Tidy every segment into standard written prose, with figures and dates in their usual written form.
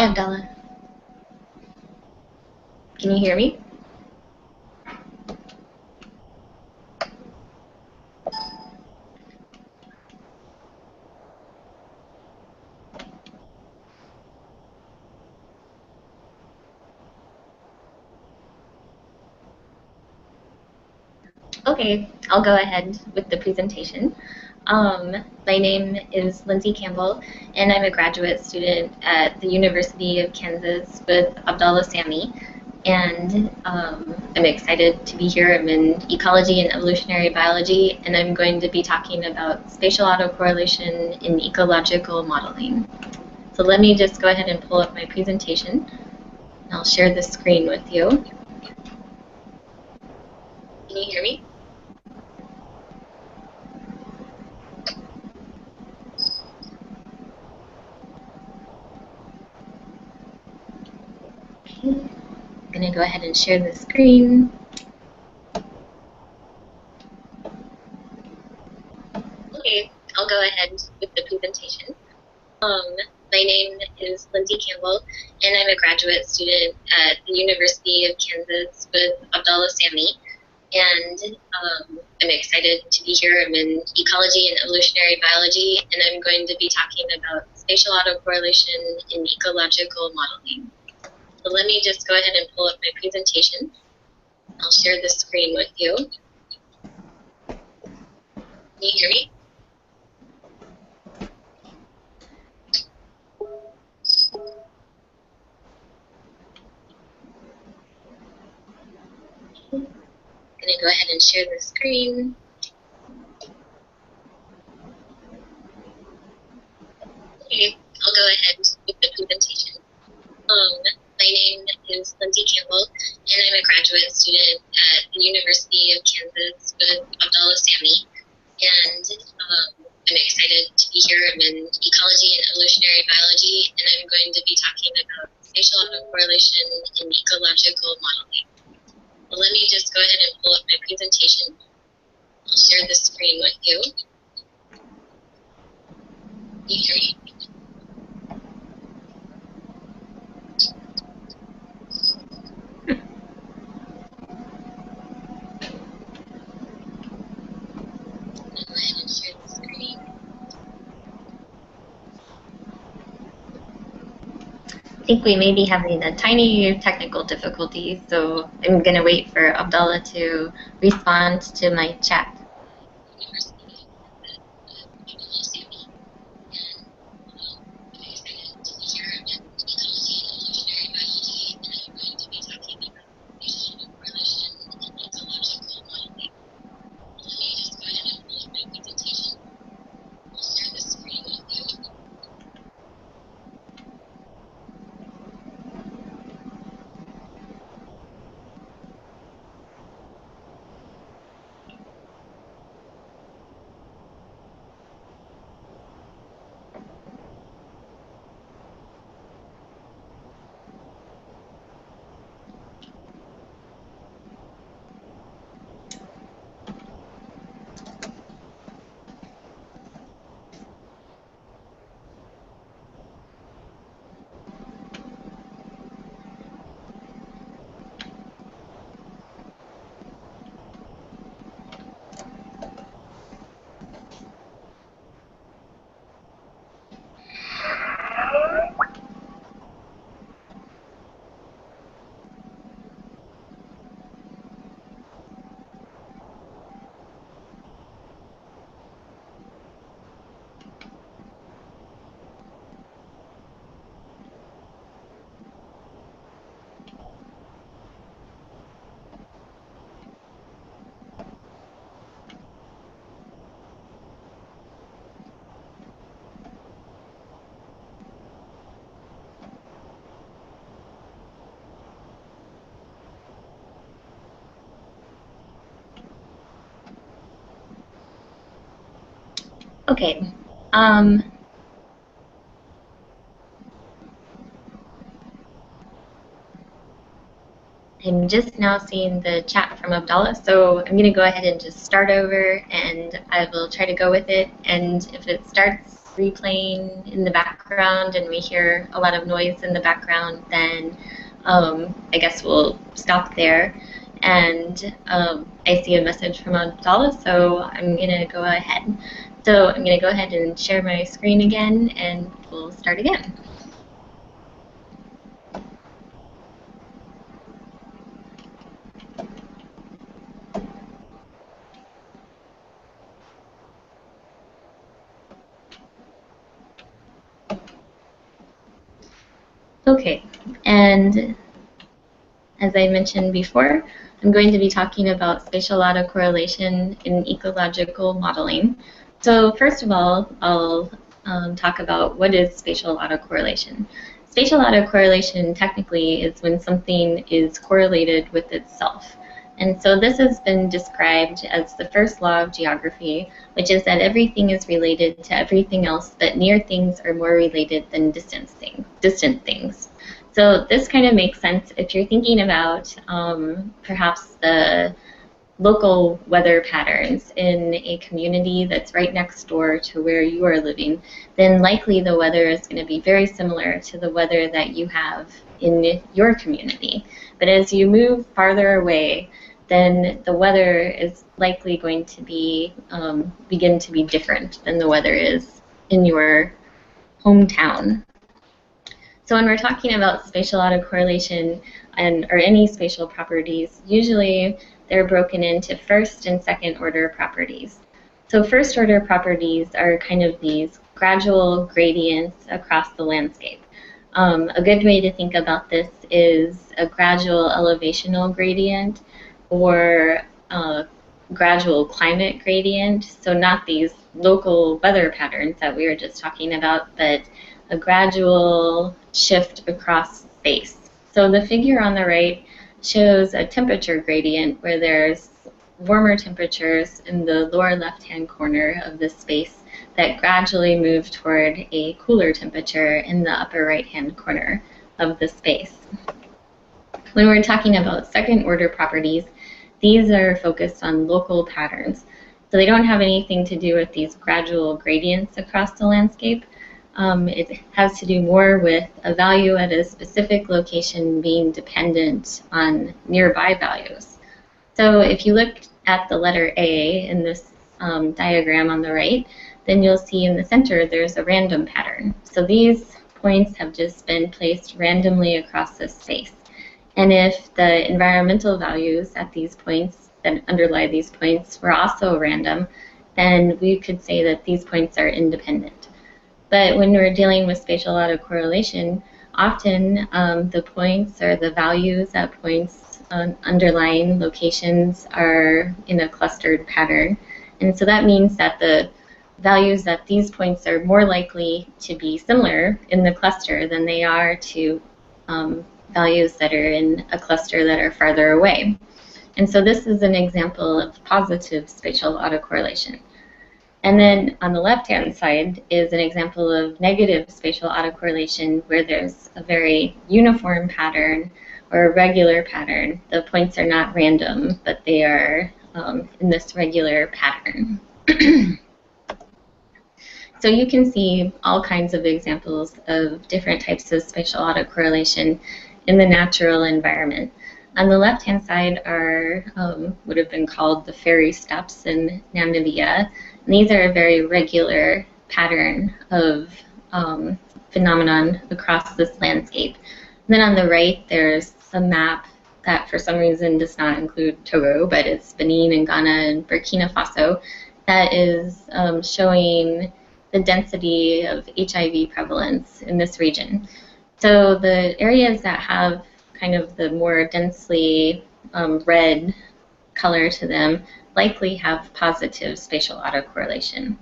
Hi, Abdallah. Can you hear me? Okay, I'll go ahead with the presentation. My name is Lindsay Campbell, and I'm a graduate student at the University of Kansas with Abdallah Sami. And I'm excited to be here. I'm in ecology and evolutionary biology, and I'm going to be talking about spatial autocorrelation in ecological modeling. So let me just go ahead and pull up my presentation, and I'll share the screen with you. Can you hear me? I'm going to go ahead and share the screen. Okay, I'll go ahead with the presentation. My name is Lindsay Campbell, and I'm a graduate student at the University of Kansas with Abdallah Sami. And I'm excited to be here. I'm in ecology and evolutionary biology, and I'm going to be talking about spatial autocorrelation in ecological modeling. So let me just go ahead and pull up my presentation. I'll share the screen with you. Can you hear me? I'm going to go ahead and share the screen. Okay, I'll go ahead with the presentation. My name is Lindsay Campbell, and I'm a graduate student at the University of Kansas with Abdallah Sami. And I'm excited to be here. I'm in ecology and evolutionary biology, and I'm going to be talking about spatial autocorrelation in ecological modeling. Well, let me just go ahead and pull up my presentation. I'll share the screen with you. Can you hear me? I'll go ahead and share the screen. I think we may be having a tiny technical difficulty, so I'm going to wait for Abdallah to respond to my chat. Okay. I'm just now seeing the chat from Abdallah, so I'm going to go ahead and just start over, and I will try to go with it. And if it starts replaying in the background and we hear a lot of noise in the background, then I guess we'll stop there. And I see a message from Abdallah, so I'm going to go ahead. So I'm going to go ahead and share my screen again, and we'll start again. Okay, and as I mentioned before, I'm going to be talking about spatial autocorrelation in ecological modeling. So first of all, I'll talk about what is spatial autocorrelation. Spatial autocorrelation technically is when something is correlated with itself. And so this has been described as the first law of geography, which is that everything is related to everything else, but near things are more related than distant things. So this kind of makes sense if you're thinking about perhaps the local weather patterns in a community that's right next door to where you are living, then likely the weather is going to be very similar to the weather that you have in your community. But as you move farther away, then the weather is likely going to be begin to be different than the weather is in your hometown. So when we're talking about spatial autocorrelation or any spatial properties, usually they're broken into first and second order properties. So first order properties are kind of these gradual gradients across the landscape. A good way to think about this is a gradual elevational gradient or a gradual climate gradient. So not these local weather patterns that we were just talking about, but a gradual shift across space. So the figure on the right shows a temperature gradient where there's warmer temperatures in the lower left-hand corner of the space that gradually move toward a cooler temperature in the upper right-hand corner of the space. When we're talking about second-order properties, these are focused on local patterns. So they don't have anything to do with these gradual gradients across the landscape. It has to do more with a value at a specific location being dependent on nearby values. So if you look at the letter A in this diagram on the right, then you'll see in the center there's a random pattern. So these points have just been placed randomly across this space. And if the environmental values at these points that underlie these points were also random, then we could say that these points are independent. But when we're dealing with spatial autocorrelation, often the points or the values at points underlying locations are in a clustered pattern. And so that means that the values at these points are more likely to be similar in the cluster than they are to values that are in a cluster that are farther away. And so this is an example of positive spatial autocorrelation. And then on the left-hand side is an example of negative spatial autocorrelation where there's a very uniform pattern or a regular pattern. The points are not random, but they are in this regular pattern. So you can see all kinds of examples of different types of spatial autocorrelation in the natural environment. On the left-hand side are would have been called the fairy steps in Namibia. And these are a very regular pattern of phenomenon across this landscape. And then on the right, there's a map that for some reason does not include Togo, but it's Benin and Ghana and Burkina Faso that is showing the density of HIV prevalence in this region. So the areas that have kind of the more densely red color to them likely have positive spatial autocorrelation. And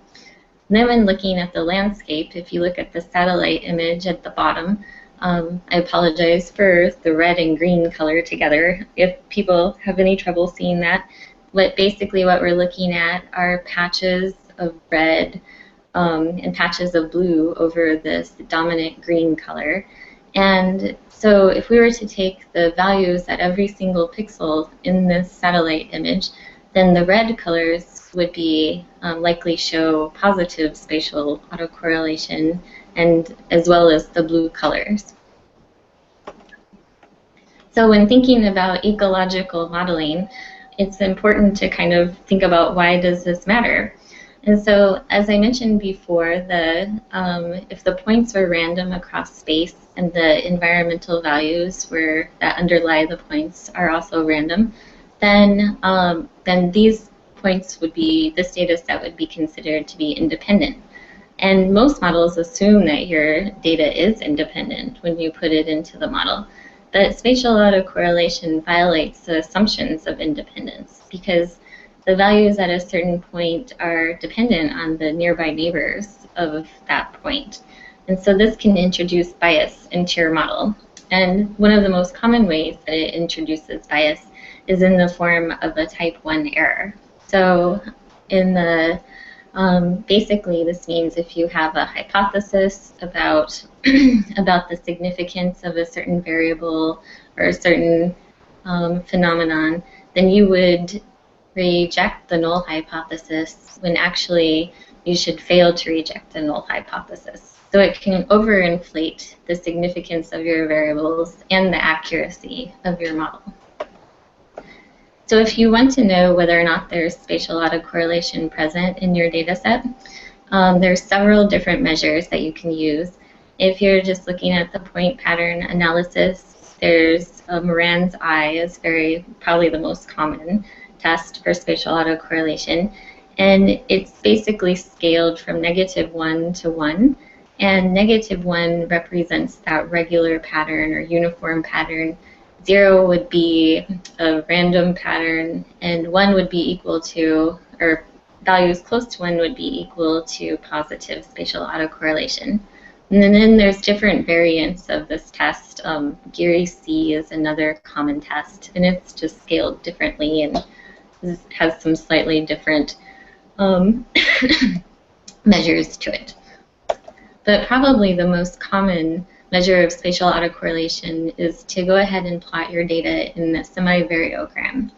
then when looking at the landscape, if you look at the satellite image at the bottom, I apologize for the red and green color together. If people have any trouble seeing that, basically what we're looking at are patches of red and patches of blue over this dominant green color. And so if we were to take the values at every single pixel in this satellite image, then the red colors would be likely show positive spatial autocorrelation, and as well as the blue colors. So when thinking about ecological modeling, it's important to kind of think about, why does this matter? And so, as I mentioned before, if the points were random across space and the environmental values that underlie the points are also random, then these points this data set would be considered to be independent. And most models assume that your data is independent when you put it into the model. But spatial autocorrelation violates the assumptions of independence, because the values at a certain point are dependent on the nearby neighbors of that point. And so this can introduce bias into your model. And one of the most common ways that it introduces bias is in the form of a type 1 error. So basically, this means if you have a hypothesis about about the significance of a certain variable or a certain phenomenon, then you would reject the null hypothesis when actually you should fail to reject the null hypothesis. So it can overinflate the significance of your variables and the accuracy of your model. So if you want to know whether or not there's spatial autocorrelation present in your data set, there's several different measures that you can use. If you're just looking at the point pattern analysis, there's Moran's I is probably the most common test for spatial autocorrelation. And it's basically scaled from -1 to 1. And -1 represents that regular pattern or uniform pattern. 0 would be a random pattern, and 1 would be equal to, or values close to 1 would be equal to positive spatial autocorrelation. And then there's different variants of this test. Geary C is another common test, and it's just scaled differently and has some slightly different measures to it. But probably the most common measure of spatial autocorrelation is to go ahead and plot your data in a semi-variogram.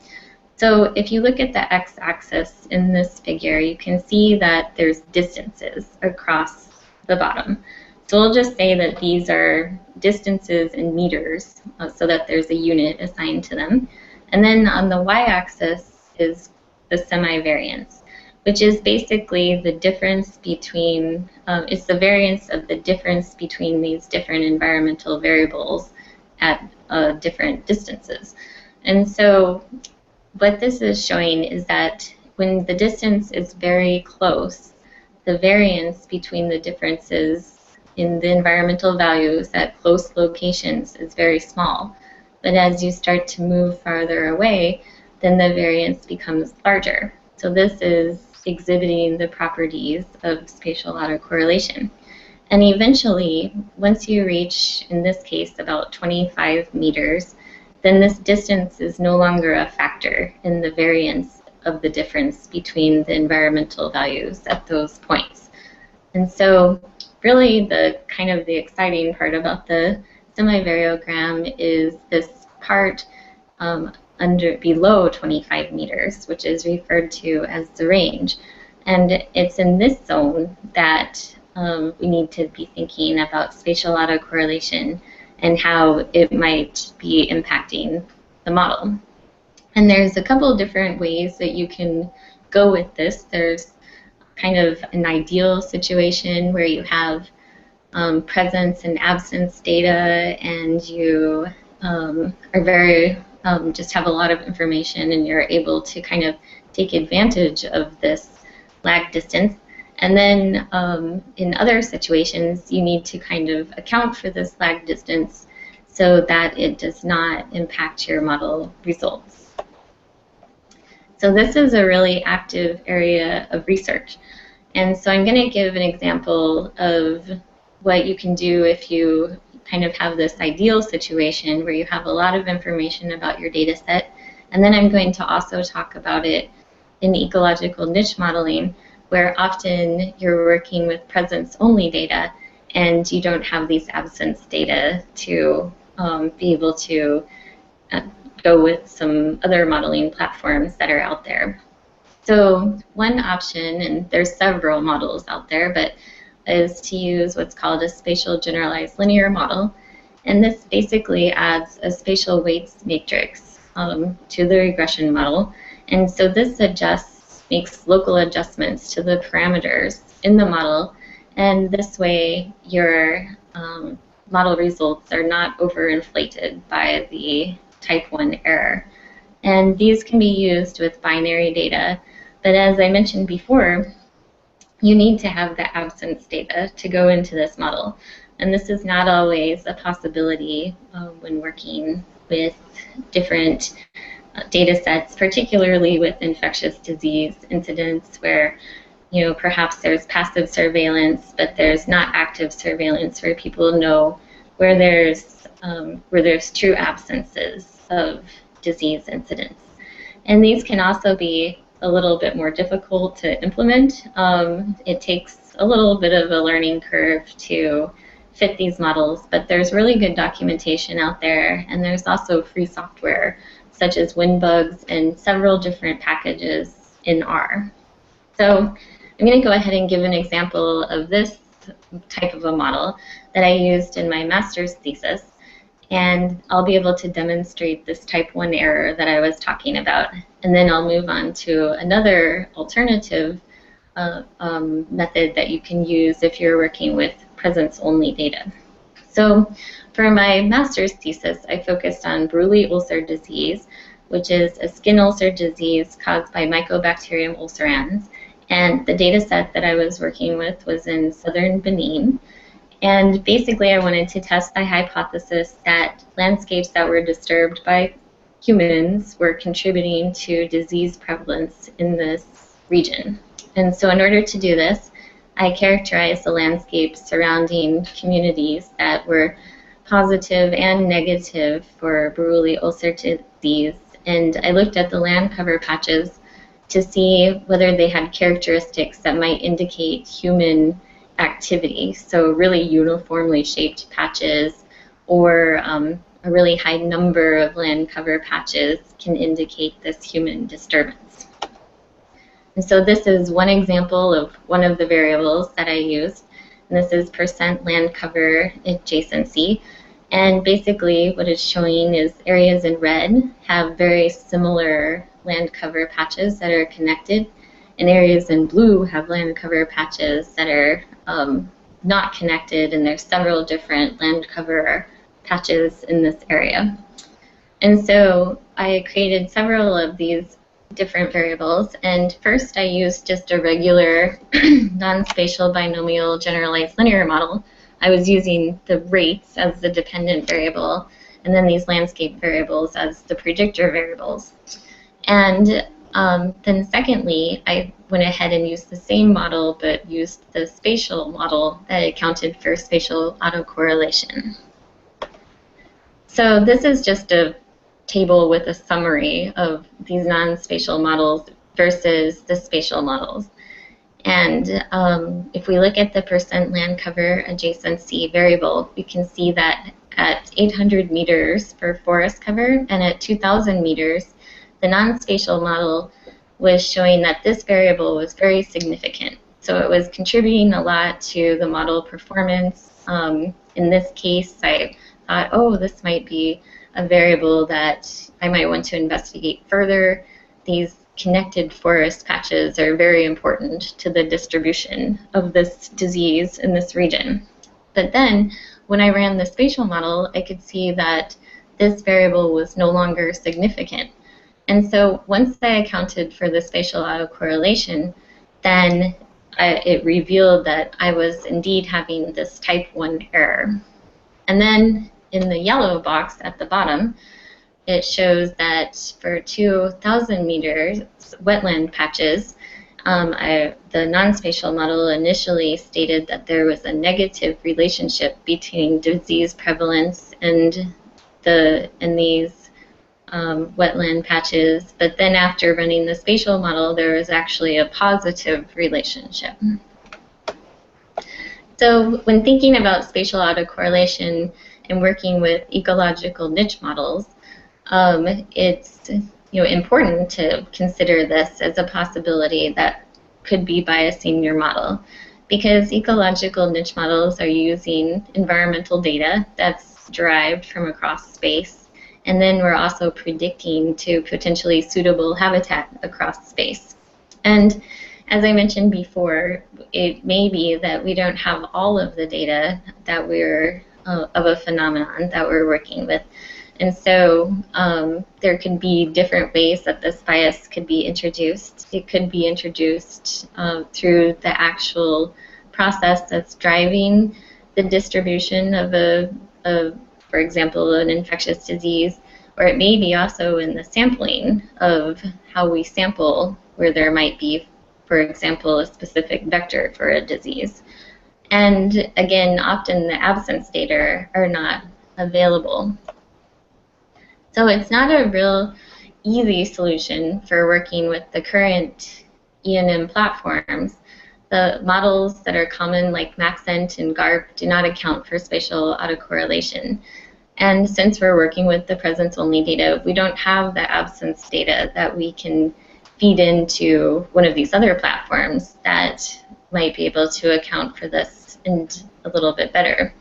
So if you look at the x-axis in this figure, you can see that there's distances across the bottom. So we'll just say that these are distances in meters, so that there's a unit assigned to them. And then on the y-axis is the semi-variance, which is basically the difference between, it's the variance of the difference between these different environmental variables at different distances. And so what this is showing is that when the distance is very close, the variance between the differences in the environmental values at close locations is very small. But as you start to move farther away, then the variance becomes larger. So this is exhibiting the properties of spatial autocorrelation. And eventually, once you reach, in this case, about 25 meters, then this distance is no longer a factor in the variance of the difference between the environmental values at those points. And so really the kind of the exciting part about the semi-variogram is this part below 25 meters, which is referred to as the range. And it's in this zone that we need to be thinking about spatial autocorrelation and how it might be impacting the model. And there's a couple different ways that you can go with this. There's kind of an ideal situation where you have presence and absence data, and you just have a lot of information, and you're able to kind of take advantage of this lag distance. And then in other situations, you need to kind of account for this lag distance so that it does not impact your model results. So this is a really active area of research. And so I'm going to give an example of what you can do if you kind of have this ideal situation where you have a lot of information about your data set. And then I'm going to also talk about it in ecological niche modeling, where often you're working with presence-only data and you don't have these absence data to be able to go with some other modeling platforms that are out there. So one option, and there's several models out there, but is to use what's called a spatial generalized linear model. And this basically adds a spatial weights matrix to the regression model. And so this makes local adjustments to the parameters in the model. And this way your model results are not overinflated by the type 1 error. And these can be used with binary data. But as I mentioned before, you need to have the absence data to go into this model. And this is not always a possibility when working with different data sets, particularly with infectious disease incidents where perhaps there's passive surveillance, but there's not active surveillance where people know where there's true absences of disease incidents. And these can also be a little bit more difficult to implement. It takes a little bit of a learning curve to fit these models, but there's really good documentation out there, and there's also free software such as WinBugs and several different packages in R. So I'm going to go ahead and give an example of this type of a model that I used in my master's thesis, and I'll be able to demonstrate this type 1 error that I was talking about. And then I'll move on to another alternative method that you can use if you're working with presence-only data. So for my master's thesis, I focused on Bruley ulcer disease, which is a skin ulcer disease caused by Mycobacterium ulcerans. And the data set that I was working with was in southern Benin. And basically, I wanted to test the hypothesis that landscapes that were disturbed by humans were contributing to disease prevalence in this region. And so in order to do this, I characterized the landscape surrounding communities that were positive and negative for Bruley ulcer disease. And I looked at the land cover patches to see whether they had characteristics that might indicate human activity, so really uniformly shaped patches or a really high number of land cover patches can indicate this human disturbance. And so this is one example of one of the variables that I used, and this is percent land cover adjacency. And basically what it's showing is areas in red have very similar land cover patches that are connected, and areas in blue have land cover patches that are not connected, and there's several different land cover patches in this area. And so I created several of these different variables, and first I used just a regular non-spatial binomial generalized linear model. I was using the rates as the dependent variable, and then these landscape variables as the predictor variables. And then secondly, I went ahead and used the same model, but used the spatial model that accounted for spatial autocorrelation. So this is just a table with a summary of these non-spatial models versus the spatial models. And if we look at the percent land cover adjacency variable, we can see that at 800 meters for forest cover and at 2,000 meters, the non-spatial model was showing that this variable was very significant. So it was contributing a lot to the model performance. In this case, I thought, oh, this might be a variable that I might want to investigate further. These connected forest patches are very important to the distribution of this disease in this region. But then when I ran the spatial model, I could see that this variable was no longer significant. And so once I accounted for the spatial autocorrelation, then it revealed that I was indeed having this type 1 error. And then in the yellow box at the bottom, it shows that for 2,000 meters wetland patches, the non-spatial model initially stated that there was a negative relationship between disease prevalence and these wetland patches, but then after running the spatial model, there was actually a positive relationship. So when thinking about spatial autocorrelation and working with ecological niche models, it's important to consider this as a possibility that could be biasing your model, because ecological niche models are using environmental data that's derived from across space, and then we're also predicting to potentially suitable habitat across space. And as I mentioned before, it may be that we don't have all of the data that we're of a phenomenon that we're working with. And so there can be different ways that this bias could be introduced. It could be introduced through the actual process that's driving the distribution of for example, an infectious disease, or it may be also in the sampling of how we sample where there might be, for example, a specific vector for a disease. And again, often the absence data are not available. So it's not a real easy solution for working with the current E&M platforms. The models that are common, like Maxent and GARP, do not account for spatial autocorrelation. And since we're working with the presence-only data, we don't have the absence data that we can feed into one of these other platforms that might be able to account for this and a little bit better.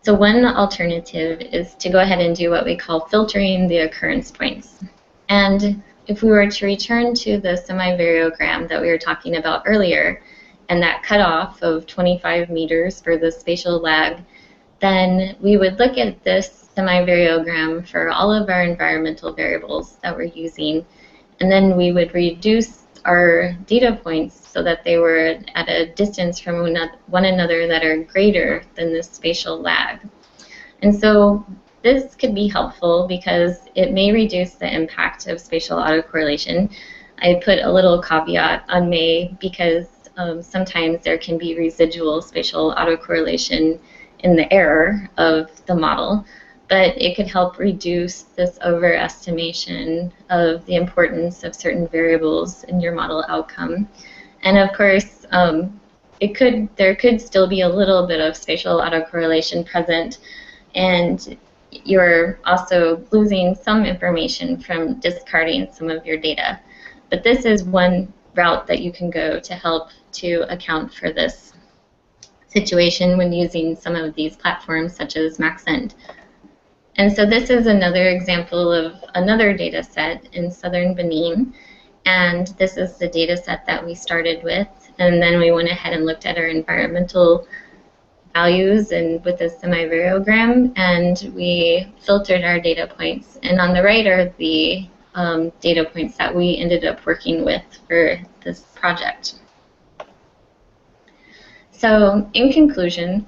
So one alternative is to go ahead and do what we call filtering the occurrence points. And if we were to return to the semi-variogram that we were talking about earlier, and that cutoff of 25 meters for the spatial lag, then we would look at this semi-variogram for all of our environmental variables that we're using, and then we would reduce our data points so that they were at a distance from one another that are greater than the spatial lag. And so this could be helpful because it may reduce the impact of spatial autocorrelation. I put a little caveat on may because sometimes there can be residual spatial autocorrelation in the error of the model, but it could help reduce this overestimation of the importance of certain variables in your model outcome. And of course, there could still be a little bit of spatial autocorrelation present, and you're also losing some information from discarding some of your data. But this is one route that you can go to help to account for this situation when using some of these platforms such as Maxent. And so this is another example of another data set in southern Benin. And this is the data set that we started with. And then we went ahead and looked at our environmental values and with a semi-variogram, and we filtered our data points. And on the right are the data points that we ended up working with for this project. So in conclusion,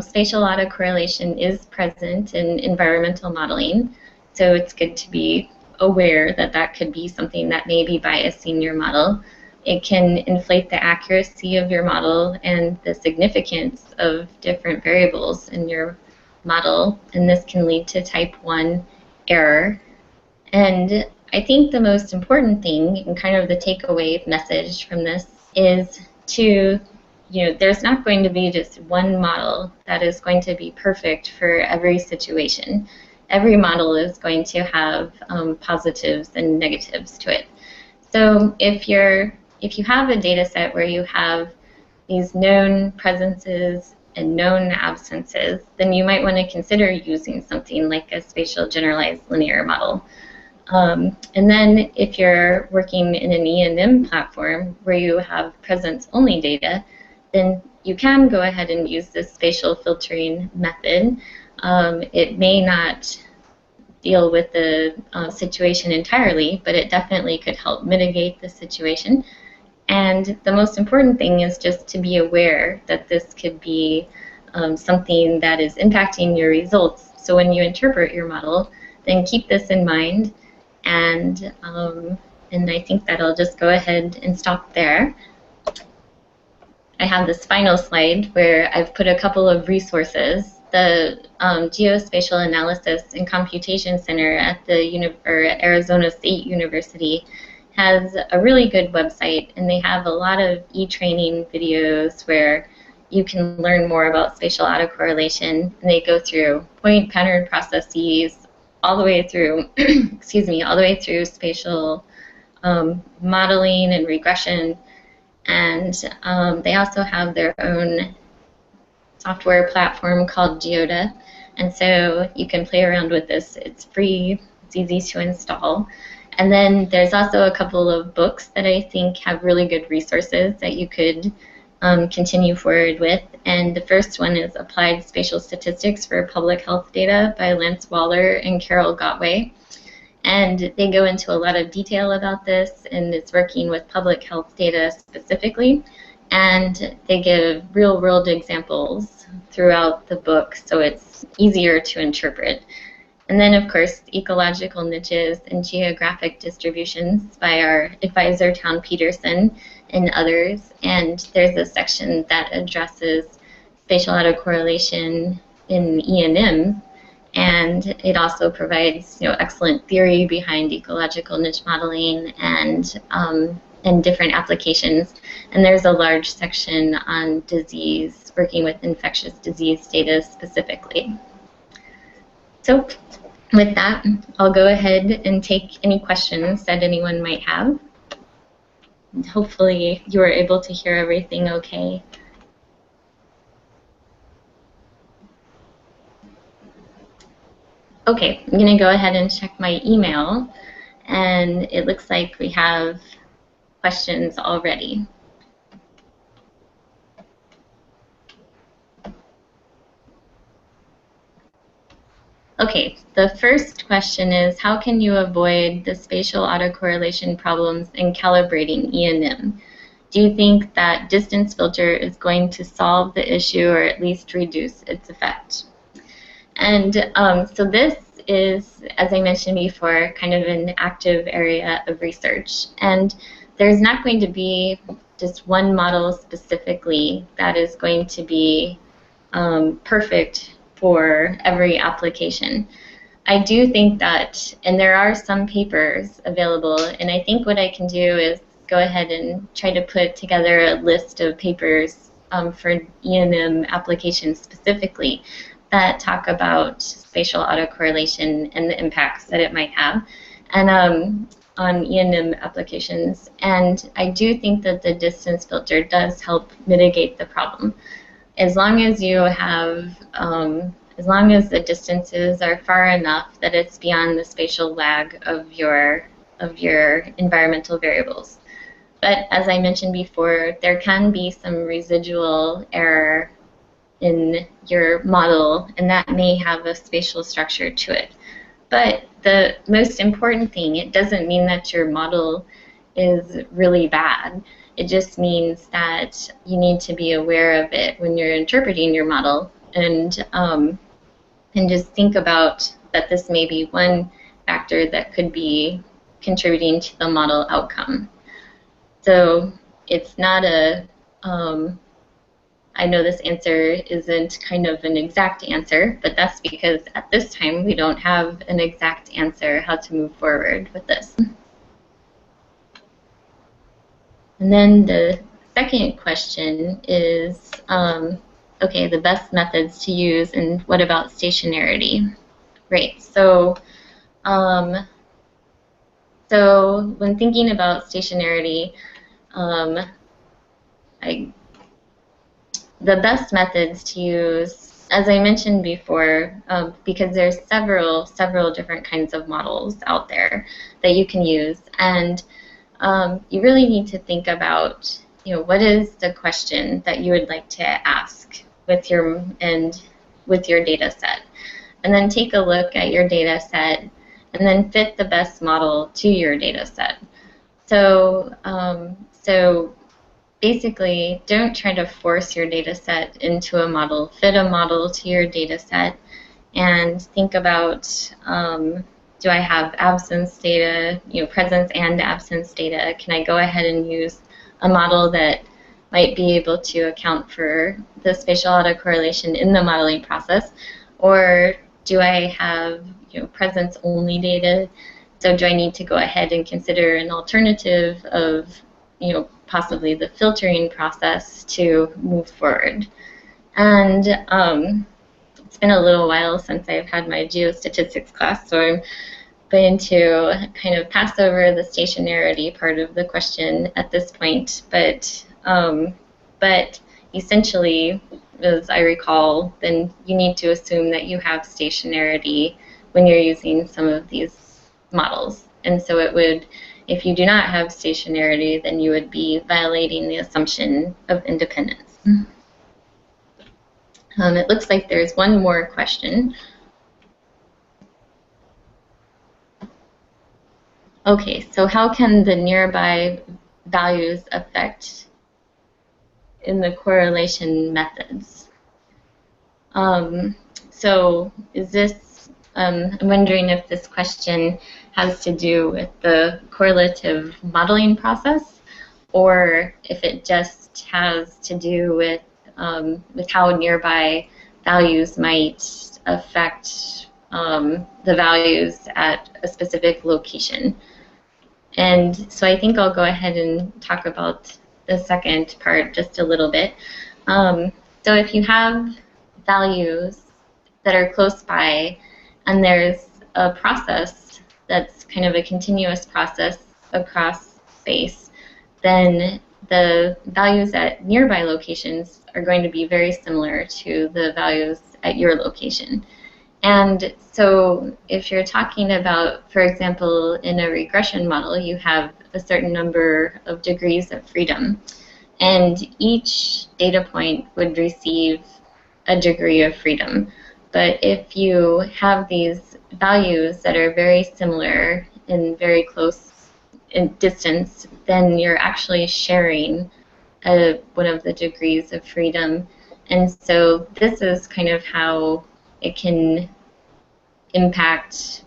spatial autocorrelation is present in environmental modeling, so it's good to be aware that that could be something that may be biasing your model. It can inflate the accuracy of your model and the significance of different variables in your model, and this can lead to type 1 error. And I think the most important thing, and kind of the takeaway message from this, is to there's not going to be just one model that is going to be perfect for every situation. Every model is going to have positives and negatives to it. So if you have a data set where you have these known presences and known absences, then you might want to consider using something like a spatial generalized linear model. And then if you're working in an E&M platform where you have presence-only data, then you can go ahead and use this spatial filtering method. It may not deal with the situation entirely, but it definitely could help mitigate the situation. And the most important thing is just to be aware that this could be something that is impacting your results. So when you interpret your model, then keep this in mind. And I think that I'll just go ahead and stop there. I have this final slide where I've put a couple of resources. The Geospatial Analysis and Computation Center at the Arizona State University has a really good website, and they have a lot of e-training videos where you can learn more about spatial autocorrelation, and they go through point pattern processes, all the way through, excuse me, all the way through spatial modeling and regression. And they also have their own software platform called Geoda. And so you can play around with this. It's free, it's easy to install. And then there's also a couple of books that I think have really good resources that you could continue forward with. And the first one is Applied Spatial Statistics for Public Health Data by Lance Waller and Carol Gotway. And they go into a lot of detail about this, and it's working with public health data specifically. And they give real-world examples throughout the book, so it's easier to interpret. And then, of course, Ecological Niches and Geographic Distributions by our advisor, Town Peterson, and others. And there's a section that addresses spatial autocorrelation in E&M, and it also provides, excellent theory behind ecological niche modeling and different applications. And there's a large section on disease, working with infectious disease data specifically. So with that, I'll go ahead and take any questions that anyone might have. And hopefully you were able to hear everything okay. Okay, I'm going to go ahead and check my email, and it looks like we have questions already. Okay, the first question is, how can you avoid the spatial autocorrelation problems in calibrating E&M? Do you think that distance filter is going to solve the issue or at least reduce its effect? And so this is, as I mentioned before, kind of an active area of research. And there's not going to be just one model specifically that is going to be perfect for every application. I do think that, and there are some papers available, and I think what I can do is go ahead and try to put together a list of papers for E&M applications specifically that talk about spatial autocorrelation and the impacts that it might have and on E&M applications. And I do think that the distance filter does help mitigate the problem. As long as you have, as long as the distances are far enough that it's beyond the spatial lag of your environmental variables. But as I mentioned before, there can be some residual error in your model, and that may have a spatial structure to it. But the most important thing, it doesn't mean that your model is really bad. It just means that you need to be aware of it when you're interpreting your model, and just think about that this may be one factor that could be contributing to the model outcome. So it's not a, I know this answer isn't kind of an exact answer, but that's because at this time we don't have an exact answer how to move forward with this. And then the second question is, okay, the best methods to use, and what about stationarity? Right, so so when thinking about stationarity, the best methods to use, as I mentioned before, because there's several different kinds of models out there that you can use, and you really need to think about, what is the question that you would like to ask with your data set, and then take a look at your data set, and then fit the best model to your data set. So basically, don't try to force your data set into a model. Fit a model to your data set, and think about, do I have absence data, presence and absence data? Can I go ahead and use a model that might be able to account for the spatial autocorrelation in the modeling process? Or do I have presence only data? So do I need to go ahead and consider an alternative of possibly the filtering process to move forward? And it's been a little while since I've had my geostatistics class, so I'm going to kind of pass over the stationarity part of the question at this point, but essentially, as I recall, then you need to assume that you have stationarity when you're using some of these models. And so it would, if you do not have stationarity, then you would be violating the assumption of independence. It looks like there's one more question. Okay, so how can the nearby values affect in the correlation methods? So is this, I'm wondering if this question has to do with the correlative modeling process, or if it just has to do with how nearby values might affect the values at a specific location. And so I think I'll go ahead and talk about the second part just a little bit. So if you have values that are close by and there's a process that's kind of a continuous process across space, then the values at nearby locations are going to be very similar to the values at your location. And so if you're talking about, for example, in a regression model, you have a certain number of degrees of freedom, and each data point would receive a degree of freedom. But if you have these values that are very similar and very close in distance, then you're actually sharing one of the degrees of freedom. And so this is kind of how it can inflate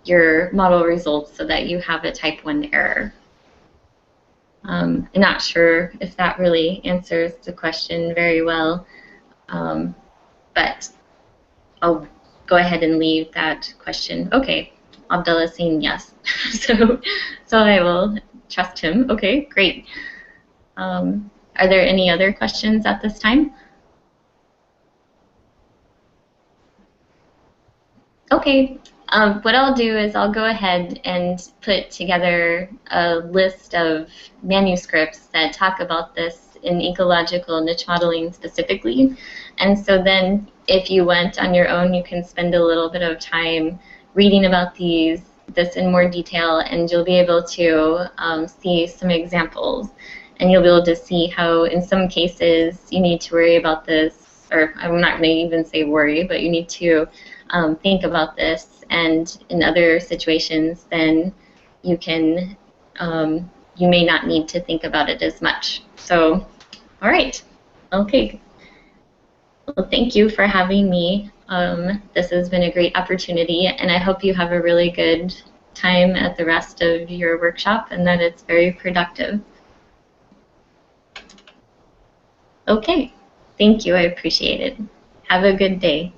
your model results so that you have a type 1 error. I'm not sure if that really answers the question very well, but I'll go ahead and leave that question. Okay, Abdullah's saying yes, so I will trust him. Okay, great. Are there any other questions at this time? Okay, what I'll do is I'll go ahead and put together a list of manuscripts that talk about this in ecological niche modeling specifically. And so then if you went on your own, you can spend a little bit of time reading about this in more detail, and you'll be able to see some examples. And you'll be able to see how in some cases you need to worry about this, or I'm not going to even say worry, but you need to think about this, and in other situations then you can you may not need to think about it as much. So all right, okay, well, thank you for having me. This has been a great opportunity, and I hope you have a really good time at the rest of your workshop and that it's very productive. Okay, thank you, I appreciate it. Have a good day.